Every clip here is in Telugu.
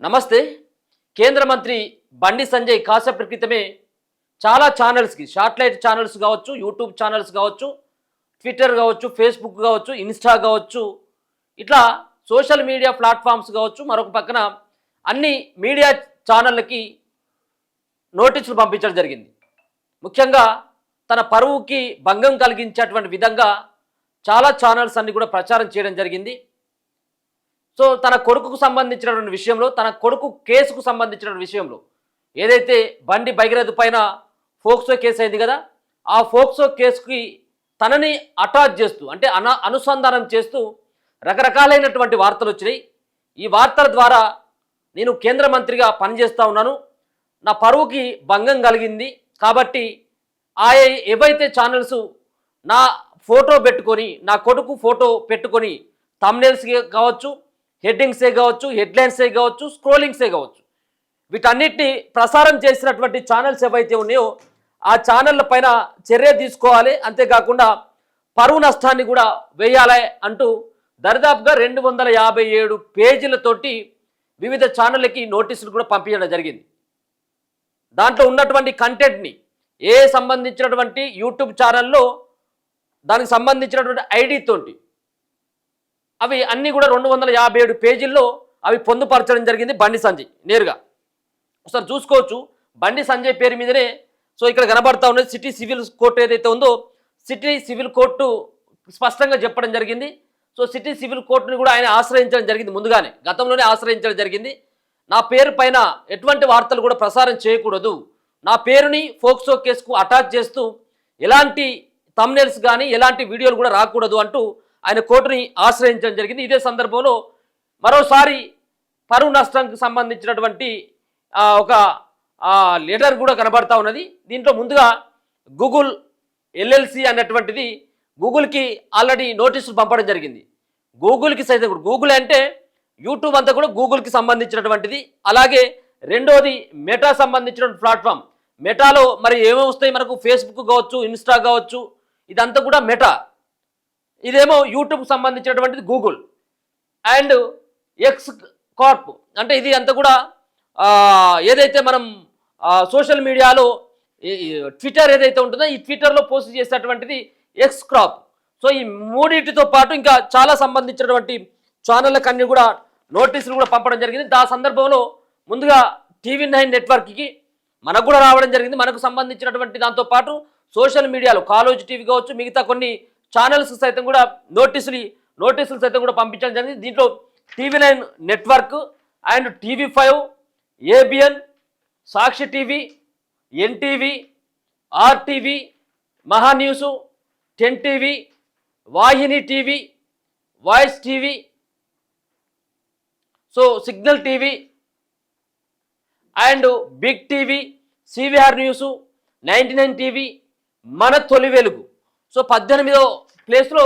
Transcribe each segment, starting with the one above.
నమస్తే. కేంద్ర మంత్రి బండి సంజయ్ కాసేపటి క్రితమే చాలా ఛానల్స్కి శాటిలైట్ ఛానల్స్ కావచ్చు, యూట్యూబ్ ఛానల్స్ కావచ్చు, ట్విట్టర్ కావచ్చు, ఫేస్బుక్ కావచ్చు, ఇన్స్టా కావచ్చు, ఇట్లా సోషల్ మీడియా ప్లాట్ఫామ్స్ కావచ్చు, మరొక పక్కన అన్ని మీడియా ఛానళ్ళకి నోటీసులు పంపించడం జరిగింది. ముఖ్యంగా తన పరువుకి భంగం కలిగించేటువంటి విధంగా చాలా ఛానల్స్ అన్ని కూడా ప్రచారం చేయడం జరిగింది. సో తన కొడుకుకు సంబంధించినటువంటి విషయంలో, తన కొడుకు కేసుకు సంబంధించిన విషయంలో ఏదైతే బండి భగీరథ పైన ఫోక్సో కేసు అయింది కదా, ఆ ఫోక్సో కేసుకి తనని అటాచ్ చేస్తూ అంటే అనుసంధానం చేస్తూ రకరకాలైనటువంటి వార్తలు వచ్చినాయి. ఈ వార్తల ద్వారా నేను కేంద్ర మంత్రిగా పనిచేస్తూ ఉన్నాను, నా పరువుకి భంగం కలిగింది కాబట్టి ఏవైతే ఛానల్స్ నా ఫోటో పెట్టుకొని, నా కొడుకు ఫోటో పెట్టుకొని థంబ్నెయిల్స్ కావచ్చు, హెడ్డింగ్సే కావచ్చు, హెడ్లైన్సే కావచ్చు, స్క్రోలింగ్సే కావచ్చు, వీటన్నిటిని ప్రసారం చేసినటువంటి ఛానల్స్ ఏవైతే ఉన్నాయో ఆ ఛానళ్ళ పైన చర్య తీసుకోవాలి, అంతేకాకుండా పరువు నష్టాన్ని కూడా వేయాలి అంటూ దరిదాపుగా 257 పేజీలతోటి వివిధ ఛానళ్ళకి నోటీసులు కూడా పంపించడం జరిగింది. దాంట్లో ఉన్నటువంటి కంటెంట్ని సంబంధించినటువంటి యూట్యూబ్ ఛానల్లో దానికి సంబంధించినటువంటి ఐడితోటి అవి అన్నీ కూడా 257 పేజీల్లో అవి పొందుపరచడం జరిగింది బండి సంజయ్ నేరుగా. ఒకసారి చూసుకోవచ్చు, బండి సంజయ్ పేరు మీదనే. సో ఇక్కడ కనబడతా ఉన్నది సిటీ సివిల్ కోర్టు ఏదైతే ఉందో, సిటీ సివిల్ కోర్టు స్పష్టంగా చెప్పడం జరిగింది. సో సిటీ సివిల్ కోర్టుని కూడా ఆయన ఆశ్రయించడం జరిగింది, ముందుగానే గతంలోనే ఆశ్రయించడం జరిగింది. నా పేరు పైన ఎటువంటి వార్తలు కూడా ప్రసారం చేయకూడదు, నా పేరుని ఫోక్సో కేసుకు అటాచ్ చేస్తూ ఎలాంటి థంబ్నెయిల్స్ కానీ ఎలాంటి వీడియోలు కూడా రాకూడదు అంటూ ఆయన కోర్టుని ఆశ్రయించడం జరిగింది. ఇదే సందర్భంలో మరోసారి పరువు నష్టానికి సంబంధించినటువంటి ఒక లెటర్ కూడా కనబడతా ఉన్నది. దీంట్లో ముందుగా గూగుల్ ఎల్ఎల్సి అన్నటువంటిది గూగుల్కి ఆల్రెడీ నోటీసులు పంపడం జరిగింది. గూగుల్కి సైతం కూడా, గూగుల్ అంటే యూట్యూబ్ అంతా కూడా గూగుల్కి సంబంధించినటువంటిది. అలాగే రెండోది మెటా సంబంధించిన ప్లాట్ఫామ్. మెటాలో మరి ఏమేమి వస్తాయి మనకు, ఫేస్బుక్ కావచ్చు, ఇన్స్టా కావచ్చు, ఇదంతా కూడా మెటా. ఇదేమో యూట్యూబ్కి సంబంధించినటువంటిది గూగుల్. అండ్ ఎక్స్ కార్ప్ అంటే ఇది అంతా కూడా ఏదైతే మనం సోషల్ మీడియాలో ట్విట్టర్ ఏదైతే ఉంటుందో ఈ ట్విట్టర్లో పోస్ట్ చేసేటువంటిది ఎక్స్ క్రాప్. సో ఈ మూడింటితో పాటు ఇంకా చాలా సంబంధించినటువంటి ఛానళ్ళకి అన్ని కూడా నోటీసులు కూడా పంపడం జరిగింది. ఆ సందర్భంలో ముందుగా TV9 నెట్వర్క్కి మనకు కూడా రావడం జరిగింది. మనకు సంబంధించినటువంటి దాంతోపాటు సోషల్ మీడియాలో కాలేజ్ టీవీ కావచ్చు, మిగతా కొన్ని ఛానల్స్ సైతం కూడా నోటీసులు సైతం కూడా పంపించడం జరిగింది. దీంట్లో TV9 network and TV5, ABN, Sakshi TV, NTV, RTV, Maha news, 10 TV, Vahini TV, voice TV, సో signal TV and big TV, CVR news, 99 TV, మన తొలి వెలుగు. సో 18వ ప్లేస్లో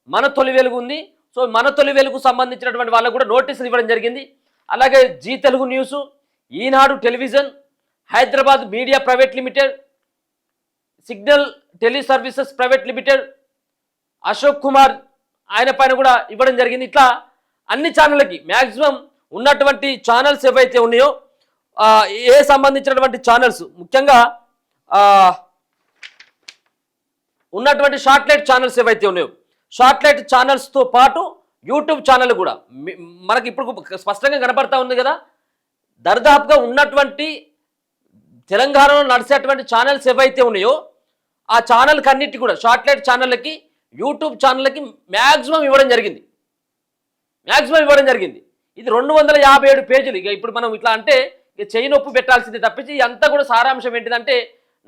మన తొలి వెలుగు ఉంది. సో మన తొలి వెలుగు సంబంధించినటువంటి వాళ్ళకు కూడా నోటీసులు ఇవ్వడం జరిగింది. అలాగే Zee Telugu news, Eenadu television, Hyderabad media private limited, signal tele services private limited, Ashok Kumar ఆయన పైన కూడా ఇవ్వడం జరిగింది. ఇట్లా అన్ని ఛానళ్ళకి మ్యాక్సిమం ఉన్నటువంటి ఛానల్స్ ఏవైతే ఉన్నాయో సంబంధించినటువంటి ఛానల్స్ ముఖ్యంగా ఉన్నటువంటి శాటిలైట్ ఛానల్స్ ఏవైతే ఉన్నాయో శాటిలైట్ ఛానల్స్తో పాటు యూట్యూబ్ ఛానల్ కూడా మనకి ఇప్పుడు స్పష్టంగా కనపడతా ఉంది కదా. దరిదాపుగా ఉన్నటువంటి తెలంగాణలో నడిచేటువంటి ఛానల్స్ ఏవైతే ఉన్నాయో ఆ ఛానల్కి అన్నిటి కూడా శాటిలైట్ ఛానళ్ళకి, యూట్యూబ్ ఛానళ్ళకి మ్యాక్సిమం ఇవ్వడం జరిగింది. ఇది 257 పేజీలు. ఇక ఇప్పుడు మనం ఇట్లా అంటే ఇక చేయి నొప్పు పెట్టాల్సింది తప్పించి అంతా కూడా సారాంశం ఏంటిదంటే,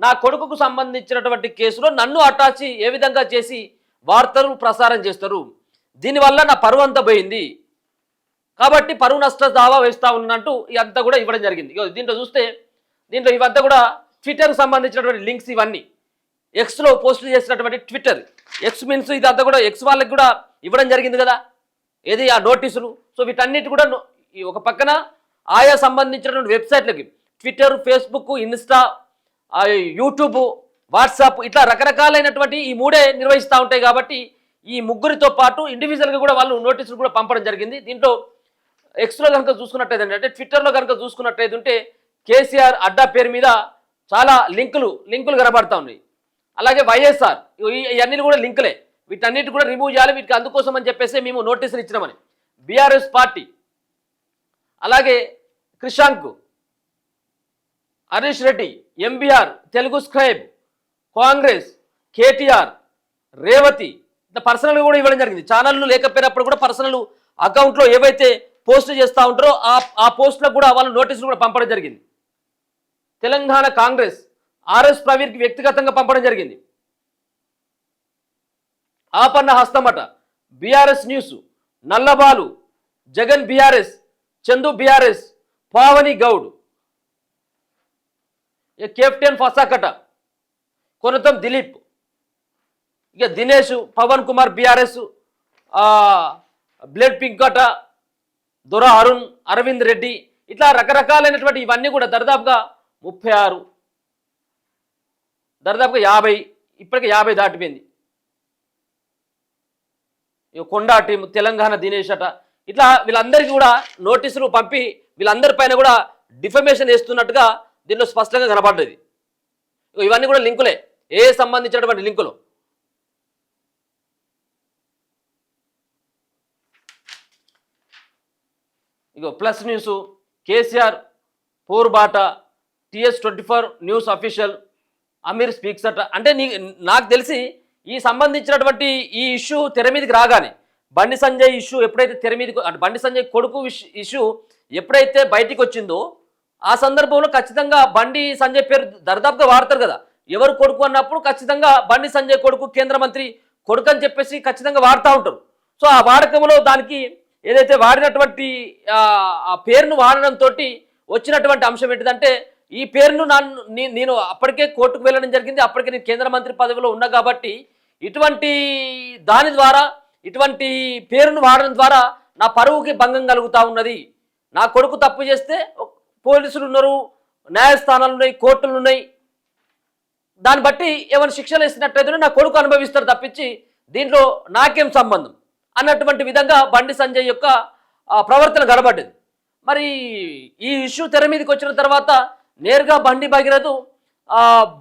నా కొడుకుకు సంబంధించినటువంటి కేసులో నన్ను అటాచ్ ఏ విధంగా చేసి వార్తలు ప్రసారం చేస్తారు, దీనివల్ల నా పరువు అంతా పోయింది కాబట్టి పరువు నష్ట దావా వేస్తూ ఉన్నట్టు ఇదంతా కూడా ఇవ్వడం జరిగింది. దీంట్లో చూస్తే దీంట్లో ఇవంతా కూడా ట్విట్టర్కి సంబంధించినటువంటి లింక్స్, ఇవన్నీ ఎక్స్లో పోస్ట్ చేసినటువంటి ట్విట్టర్. ఎక్స్ మీన్స్ ఇదంతా కూడా ఎక్స్ వాళ్ళకి కూడా ఇవ్వడం జరిగింది కదా ఏది ఆ నోటీసులు. సో వీటన్నిటి కూడా ఒక పక్కన ఆయా సంబంధించినటువంటి వెబ్సైట్లకి Twitter, Facebook, Insta, YouTube, WhatsApp ఇట్లా రకరకాలైనటువంటి ఈ మూడే నిర్వహిస్తూ ఉంటాయి కాబట్టి ఈ ముగ్గురితో పాటు ఇండివిజువల్గా కూడా వాళ్ళు నోటీసులు కూడా పంపడం జరిగింది. దీంట్లో ఎక్స్లో కనుక చూసుకున్నట్టయితే అంటే ట్విట్టర్లో కనుక చూసుకున్నట్టయితే ఉంటే కేసీఆర్ అడ్డా పేరు మీద చాలా లింకులు కనబడతా ఉన్నాయి. అలాగే వైఎస్ఆర్ ఇవన్నీ కూడా లింకులే, వీటన్నిటి కూడా రిమూవ్ చేయాలి, వీటికి అందుకోసం అని చెప్పేసి మేము నోటీసులు ఇచ్చినామని బీఆర్ఎస్ పార్టీ. అలాగే క్రిషాంక్, హరీష్ రెడ్డి, ఎంబీఆర్, తెలుగు స్క్రైబ్, కాంగ్రెస్, కేటీఆర్, రేవతి ఇట్లా పర్సనల్ కూడా ఇవ్వడం జరిగింది. ఛానళ్ళు లేకపోయినప్పుడు కూడా పర్సనల్ అకౌంట్లో ఏవైతే పోస్ట్ చేస్తూ ఉంటారో ఆ పోస్టులకు కూడా వాళ్ళు నోటీసులు కూడా పంపడం జరిగింది. తెలంగాణ కాంగ్రెస్ ఆర్ఎస్ ప్రవీణ్కి వ్యక్తిగతంగా పంపడం జరిగింది. ఆపన్న హస్తమట, బీఆర్ఎస్ న్యూస్, నల్లబాలు, Jagan BRS, Chandu BRS, Pavani Goud, captain ఫసాకట, కొనతం దిలీప్, ఇక దినేష్, పవన్ కుమార్ బీఆర్ఎస్, బ్లడ్ పింకట, దొర అరుణ్, అరవింద్ రెడ్డి, ఇట్లా రకరకాలైనటువంటి ఇవన్నీ కూడా దరిదాపుగా 36, దరిదాపుగా 50, ఇప్పటికే 50 దాటిపోయింది. కొండా టీం, తెలంగాణ దినేష్ అట, ఇట్లా వీళ్ళందరికీ కూడా నోటీసులు పంపి వీళ్ళందరిపైన కూడా డిఫమేషన్ వేస్తున్నట్టుగా దీనిలో స్పష్టంగా కనబడ్డది. ఇవన్నీ కూడా లింకులే, సంబంధించినటువంటి లింకులు. ప్లస్ న్యూస్, కేసీఆర్ పోర్బాట, TS24 news official, Ameer speaks అట. అంటే నాకు తెలిసి ఈ సంబంధించినటువంటి ఈ ఇష్యూ తెర మీదకి రాగానే బండి సంజయ్ ఇష్యూ ఎప్పుడైతే తెర మీదకి, అంటే బండి సంజయ్ కొడుకు ఇష్యూ ఎప్పుడైతే బయటికి వచ్చిందో ఆ సందర్భంలో ఖచ్చితంగా బండి సంజయ్ పేరు దర్దాపుగా వాడతారు కదా. ఎవరు కొడుకు అన్నప్పుడు ఖచ్చితంగా బండి సంజయ్ కొడుకు, కేంద్ర మంత్రి కొడుకు అని చెప్పేసి ఖచ్చితంగా వాడుతూ ఉంటారు. సో ఆ వాడకంలో దానికి ఏదైతే వాడినటువంటి ఆ పేరును వాడడంతో వచ్చినటువంటి అంశం ఏంటిదంటే, ఈ పేరును నేను అప్పటికే కోర్టుకు వెళ్ళడం జరిగింది, అప్పటికే నేను కేంద్ర మంత్రి పదవిలో ఉన్నా కాబట్టి ఇటువంటి దాని ద్వారా, ఇటువంటి పేరును వాడడం ద్వారా నా పరువుకి భంగం కలుగుతూ ఉన్నది. నా కొడుకు తప్పు చేస్తే పోలీసులు ఉన్నారు, న్యాయస్థానాలు ఉన్నాయి, కోర్టులు ఉన్నాయి, దాన్ని బట్టి ఏమైనా శిక్షలు వేసినట్టయితే నా కొడుకు అనుభవిస్తారు తప్పించి దీంట్లో నాకేం సంబంధం అన్నటువంటి విధంగా బండి సంజయ్ యొక్క ప్రవర్తన కనబడ్డది. మరి ఈ ఇష్యూ తెర మీదకి వచ్చిన తర్వాత నేరుగా బండి భగీరథు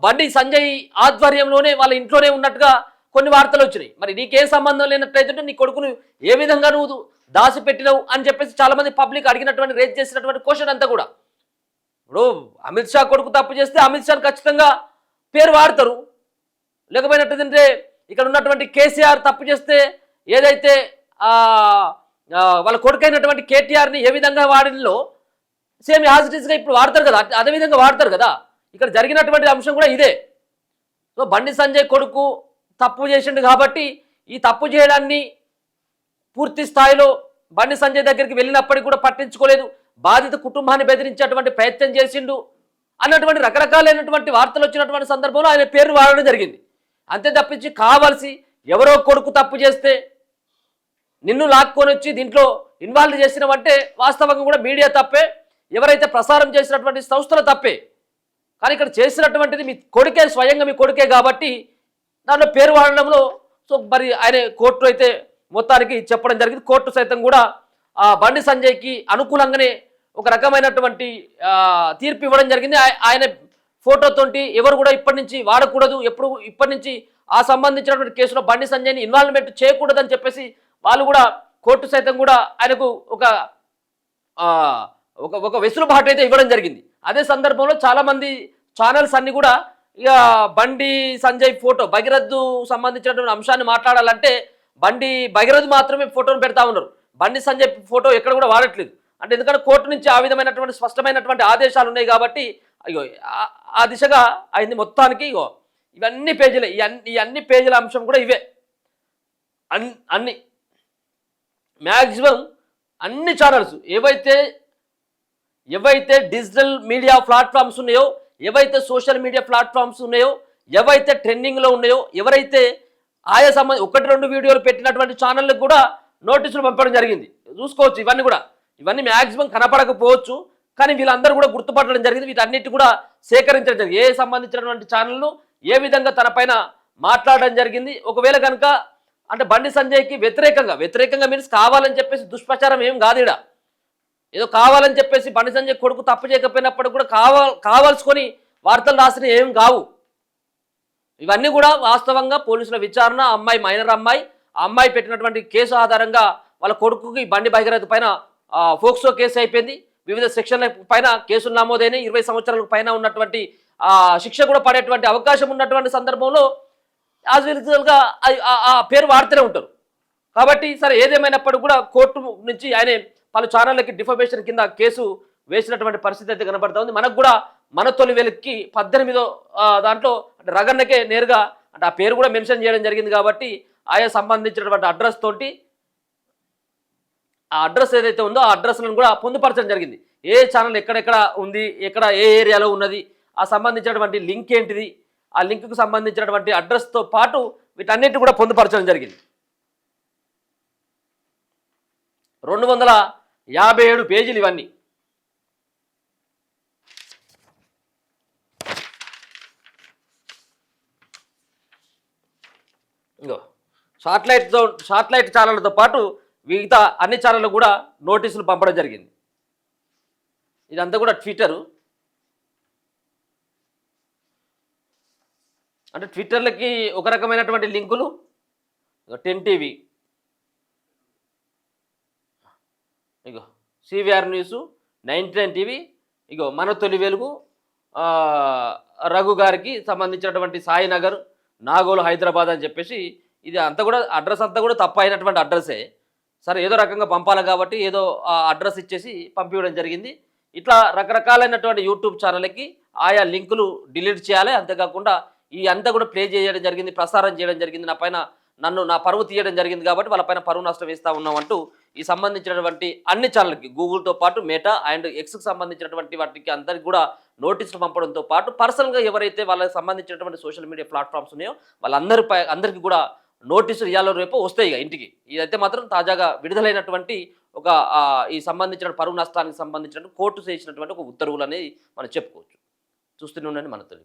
బండి సంజయ్ ఆధ్వర్యంలోనే వాళ్ళ ఇంట్లోనే ఉన్నట్టుగా కొన్ని వార్తలు వచ్చినాయి. మరి నీకేం సంబంధం లేనట్లయితే నీ కొడుకును ఏ విధంగా నువ్వు దాచిపెట్టినవు అని చెప్పేసి చాలామంది పబ్లిక్ అడిగినటువంటి, రేజ్ చేసినటువంటి క్వశ్చన్ అంతా కూడా. ఇప్పుడు అమిత్ షా కొడుకు తప్పు చేస్తే అమిత్ షాను ఖచ్చితంగా పేరు వాడతారు. లేకపోయినట్టుంటే ఇక్కడ ఉన్నటువంటి కేసీఆర్ తప్పు చేస్తే ఏదైతే వాళ్ళ కొడుకైనటువంటి కేటీఆర్ని ఏ విధంగా వాడిలో సేమ్ యాజ్ ఇట్ ఈస్గా ఇప్పుడు వాడతారు కదా, అదేవిధంగా వాడతారు కదా. ఇక్కడ జరిగినటువంటి అంశం కూడా ఇదే. సో బండి సంజయ్ కొడుకు తప్పు చేసిండు కాబట్టి ఈ తప్పు చేయడాన్ని పూర్తి స్థాయిలో బండి సంజయ్ దగ్గరికి వెళ్ళినప్పటికీ కూడా పట్టించుకోలేదు, బాధిత కుటుంబాన్ని బెదిరించేటువంటి ప్రయత్నం చేసిండు అన్నటువంటి రకరకాలైనటువంటి వార్తలు వచ్చినటువంటి సందర్భంలో ఆయన పేరు వాడడం జరిగింది. అంతే తప్పించి కావాల్సి ఎవరో కొడుకు తప్పు చేస్తే నిన్ను లాక్కొని వచ్చి దీంట్లో ఇన్వాల్వ్ చేసినవంటే వాస్తవంగా కూడా మీడియా తప్పే, ఎవరైతే ప్రసారం చేసినటువంటి సంస్థల తప్పే. కానీ ఇక్కడ చేసినటువంటిది మీ కొడుకే, స్వయంగా మీ కొడుకే కాబట్టి దాంట్లో పేరు వాడడంలో సో మరి ఆయన కోర్టు అయితే మొత్తానికి చెప్పడం జరిగింది. కోర్టు సైతం కూడా బండి సంజయ్కి అనుకూలంగానే ఒక రకమైనటువంటి తీర్పు ఇవ్వడం జరిగింది. ఆయన ఫోటోతోటి ఎవరు కూడా ఇప్పటి నుంచి వాడకూడదు, ఇప్పటి నుంచి ఆ సంబంధించినటువంటి కేసులో బండి సంజయ్ని ఇన్వాల్వ్మెంట్ చేయకూడదని చెప్పేసి వాళ్ళు కూడా కోర్టు సైతం కూడా ఆయనకు ఒక వెసులుబాటు అయితే ఇవ్వడం జరిగింది. అదే సందర్భంలో చాలామంది ఛానల్స్ అన్ని కూడా ఇక బండి సంజయ్ ఫోటో భగీరథ్ సంబంధించినటువంటి అంశాన్ని మాట్లాడాలంటే బండి భగీరథ్ మాత్రమే ఫోటోను పెడతా ఉన్నారు, బండి సంజయ్ ఫోటో ఎక్కడ కూడా వాడట్లేదు. అంటే ఎందుకంటే కోర్టు నుంచి ఆ విధమైనటువంటి స్పష్టమైనటువంటి ఆదేశాలు ఉన్నాయి కాబట్టి అయ్యో ఆ దిశగా అయింది. మొత్తానికి ఇగో ఇవన్నీ పేజీలే, ఈ అన్ని పేజీల అంశం కూడా ఇవే. అన్ని మ్యాక్సిమం అన్ని ఛానల్స్ ఏవైతే డిజిటల్ మీడియా ప్లాట్ఫామ్స్ ఉన్నాయో, ఏవైతే సోషల్ మీడియా ప్లాట్ఫామ్స్ ఉన్నాయో, ఏవైతే ట్రెండింగ్లో ఉన్నాయో, ఎవరైతే ఆయా 1-2 వీడియోలు పెట్టినటువంటి ఛానళ్ళకు కూడా నోటీసులు పంపడం జరిగింది. చూసుకోవచ్చు ఇవన్నీ మ్యాక్సిమం కనపడకపోవచ్చు, కానీ వీళ్ళందరూ కూడా గుర్తుపట్టడం జరిగింది. వీటన్నిటి కూడా సేకరించడం జరిగింది. సంబంధించినటువంటి ఛానళ్ళు ఏ విధంగా తన పైన మాట్లాడడం జరిగింది. ఒకవేళ కనుక అంటే బండి సంజయ్కి వ్యతిరేకంగా మీన్స్ కావాలని చెప్పేసి దుష్ప్రచారం ఏం కాదు. ఏదో కావాలని చెప్పేసి బండి సంజయ్ కొడుకు తప్పు చేయకపోయినప్పుడు కూడా కావాల్సుకొని వార్తలు రాసిన ఏం కావు. ఇవన్నీ కూడా వాస్తవంగా పోలీసుల విచారణ, అమ్మాయి మైనర్ అమ్మాయి, ఆ అమ్మాయి పెట్టినటువంటి కేసు ఆధారంగా వాళ్ళ కొడుకుకి బండి భగీరథ పైన ఫోక్సో కేసు అయిపోయింది. వివిధ సెక్షన్ల పైన కేసులు నమోదైన 20 సంవత్సరాలకు పైన ఉన్నటువంటి శిక్ష కూడా పడేటువంటి అవకాశం ఉన్నటువంటి సందర్భంలో యాజ్ యూజువల్గా ఆ పేరు వాడుతూనే ఉంటారు. కాబట్టి సరే ఏదేమైనప్పుడు కూడా కోర్టు నుంచి ఆయన పలు ఛానళ్ళకి డిఫమేషన్ కింద కేసు వేసినటువంటి పరిస్థితి అయితే కనబడతా ఉంది. మనకు కూడా మన తొలి వెలుగుకి 18వ దాంట్లో అంటే రగన్నకే నేరుగా అంటే ఆ పేరు కూడా మెన్షన్ చేయడం జరిగింది. కాబట్టి ఆయా సంబంధించినటువంటి అడ్రస్ తోటి ఆ అడ్రస్ ఏదైతే ఉందో ఆ అడ్రస్లను కూడా పొందుపరచడం జరిగింది. ఏ ఛానల్ ఎక్కడెక్కడ ఉంది, ఎక్కడ ఏ ఏరియాలో ఉన్నది, ఆ సంబంధించినటువంటి లింక్ ఏంటిది, ఆ లింక్కు సంబంధించినటువంటి అడ్రస్తో పాటు వీటన్నిటి కూడా పొందుపరచడం జరిగింది. 257 పేజీలు ఇవన్నీ. ఇంకో శాటిలైట్ ఛానళ్ళతో పాటు మిగతా అన్ని ఛానళ్ళు కూడా నోటీసులు పంపడం జరిగింది. ఇదంతా కూడా ట్విట్టరు. అంటే ట్విట్టర్లకి ఒక రకమైనటువంటి లింకులు, 10 టీవీ, ఇగో సివిఆర్ న్యూస్, 99 టీవీ, ఇగో మన తొలి వెలుగు, రఘు గారికి సంబంధించినటువంటి సాయినగర్, నాగోలు, హైదరాబాద్ అని చెప్పేసి ఇది అంతా కూడా అడ్రస్ అంతా కూడా తప్పు అయినటువంటి అడ్రస్సే. సరే ఏదో రకంగా పంపాలి కాబట్టి ఏదో అడ్రస్ ఇచ్చేసి పంపించడం జరిగింది. ఇట్లా రకరకాలైనటువంటి యూట్యూబ్ ఛానళ్ళకి ఆయా లింకులు డిలీట్ చేయాలి. అంతేకాకుండా ఈ అంతా కూడా ప్లే చేయడం జరిగింది, ప్రసారం చేయడం జరిగింది. నా పరువు తీయడం జరిగింది కాబట్టి వాళ్ళపైన పరువు నష్టం వేస్తూ ఉన్నామంటూ ఈ సంబంధించినటువంటి అన్ని ఛానళ్ళకి గూగుల్తో పాటు మెటా అండ్ ఎక్స్కి సంబంధించినటువంటి వాటికి అందరికి కూడా నోటీసులు పంపడంతో పాటు పర్సనల్గా ఎవరైతే వాళ్ళకి సంబంధించినటువంటి సోషల్ మీడియా ప్లాట్ఫామ్స్ ఉన్నాయో అందరికీ కూడా నోటీసులు ఇవాళ రేపు వస్తాయి ఇక ఇంటికి. ఇదైతే మాత్రం తాజాగా విడుదలైనటువంటి ఒక ఈ సంబంధించిన పరువు నష్టానికి సంబంధించిన కోర్టు చేసినటువంటి ఒక ఉత్తర్వులు అనేది మనం చెప్పుకోవచ్చు. చూస్తూనే ఉండండి మన తెలుగు.